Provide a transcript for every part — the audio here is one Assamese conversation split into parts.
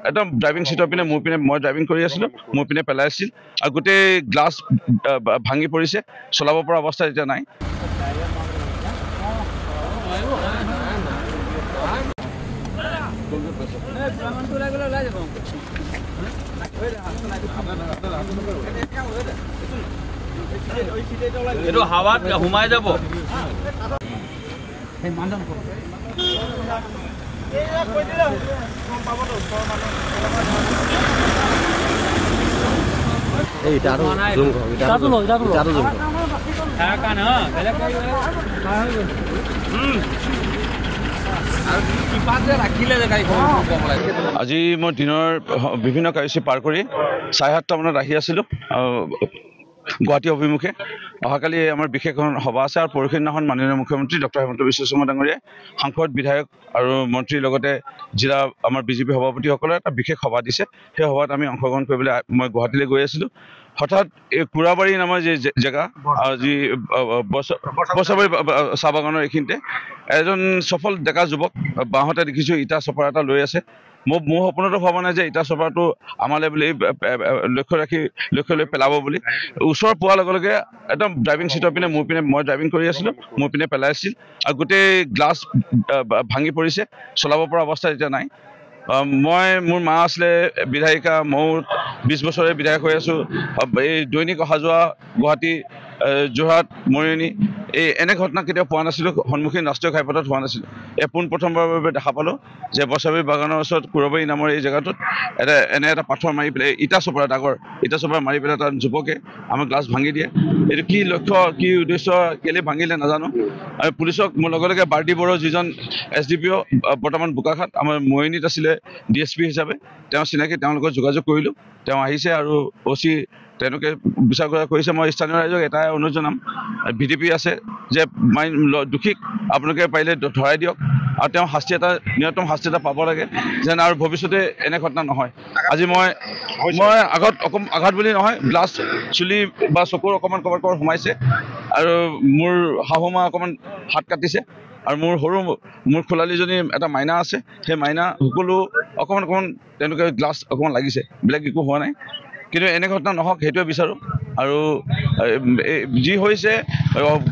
একদম ড্ৰাইভিং সিটৰ পিনে মোৰ পিনে মই ড্ৰাইভিং কৰি আছিলোঁ মোৰ পিনে পেলাই আছিল আৰু গোটেই গ্লাছ ভাঙি পৰিছে চলাব পৰা অৱস্থা এতিয়া নাই এইটো হাৱাত সোমাই যাব আজি মই দিনৰ বিভিন্ন কাৰ্যসূচী পাৰ কৰি 7:30 মানত আহি আছিলোঁ গুৱাহাটী অভিমুখে অহাকালি আমাৰ বিশেষ সভা আছে আৰু পৰহিৰ দিনাখন মাননীয় মুখ্যমন্ত্ৰী ডক্টৰ হিমন্ত বিশ্ব শৰ্মা ডাঙৰীয়াই সাংসদ বিধায়ক আৰু মন্ত্ৰীৰ লগতে জিলা আমাৰ বিজেপি সভাপতিসকলে এটা বিশেষ সভা দিছে সেই সভাত আমি অংশগ্ৰহণ কৰিবলৈ মই গুৱাহাটীলৈ গৈ আছিলোঁ হঠাৎ এই কুৰাবাৰী নামৰ যি জেগা যি বছৰবাৰী চাহ বাগানৰ এইখিনিতে এজন সফল ডেকা যুৱক বাঁহতে দেখিছোঁ ইটা চপাৰ এটা লৈ আছে মোৰ সপোনতো ভবা নাই যে ইটা চপাৰটো আমালৈ বুলি লক্ষ্য লৈ পেলাব বুলি ওচৰ পোৱাৰ লগে লগে একদম ড্ৰাইভিং সিটৰ পিনে মোৰ পিনে মই ড্ৰাইভিং কৰি আছিলোঁ মোৰ পিনে পেলাই আছিল আৰু গোটেই গ্লাছ ভাঙি পৰিছে চলাব পৰা অৱস্থা এতিয়া নাই মোৰ মা আছিলে বিধায়িকা ময়ো 20 বছৰে বিধায়ক হৈ আছোঁ এই দৈনিক অহা যোৱা গুৱাহাটী যোৰহাট মৰিয়নি এই এনে ঘটনা কেতিয়াও পোৱা নাছিলোঁ সন্মুখীন ৰাষ্ট্ৰীয় ঘাইপথত হোৱা নাছিলোঁ পোনপ্ৰথমবাৰৰ বাবে দেখা পালোঁ যে বছৰবাৰী বাগানৰ ওচৰত কুৰাবাৰী নামৰ এই জেগাটোত এটা পাথৰ মাৰি পেলাই ইটা চপাৰ ডাঙৰ ইটা চপাৰ মাৰি পেলাই তাত যুৱকে আমাৰ গ্লাছ ভাঙি দিয়ে এইটো কি লক্ষ্য কি উদ্দেশ্য কেলৈ ভাঙিলে নাজানো আৰু পুলিচক মোৰ লগে লগে বাৰ্ডি বড়ো যিজন SDPO বৰ্তমান বোকাখাট আমাৰ মৰিয়নিত আছিলে DSP হিচাপে তেওঁ চিনাকি তেওঁৰ লগত যোগাযোগ কৰিলোঁ তেওঁ আহিছে আৰু OC তেওঁলোকে বিচাৰ কৰিছে মই স্থানীয় ৰাইজক এটাই অনুৰোধ জনাম VDP আছে যে দোষীক আপোনালোকে পাৰিলে ধৰাই দিয়ক আৰু তেওঁ ন্যূনতম শাস্তি এটা পাব লাগে যেন আৰু ভৱিষ্যতে এনে ঘটনা নহয় আজি মই আঘাত বুলি নহয় গ্লাছ চুলি বা চকুৰ অকণমান ক'ৰবাত সোমাইছে আৰু মোৰ শাহুমা অকণমান হাত কাটিছে আৰু মোৰ খোলালীজনী এটা মাইনা আছে সেই মাইনা সকলো অকণমান তেওঁলোকে গ্লাছ অকণমান লাগিছে বেলেগ একো হোৱা নাই কিন্তু এনে ঘটনা নহওক সেইটোৱে বিচাৰোঁ আৰু যি হৈছে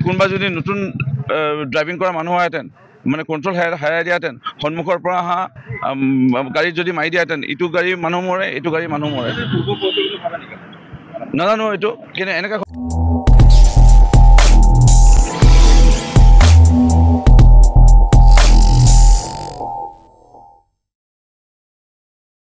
কোনোবা যদি নতুন ড্ৰাইভিং কৰা মানুহ হোৱাহেঁতেন মানে কণ্ট্ৰল হেৰাই দিয়াহেঁতেন সন্মুখৰ পৰা অহা গাড়ীত যদি মাৰি দিয়াহেঁতেন ইটো গাড়ী মানুহ মৰে এইটো গাড়ী মানুহ মৰে নাজানো এইটো কিন্তু এনেকৈ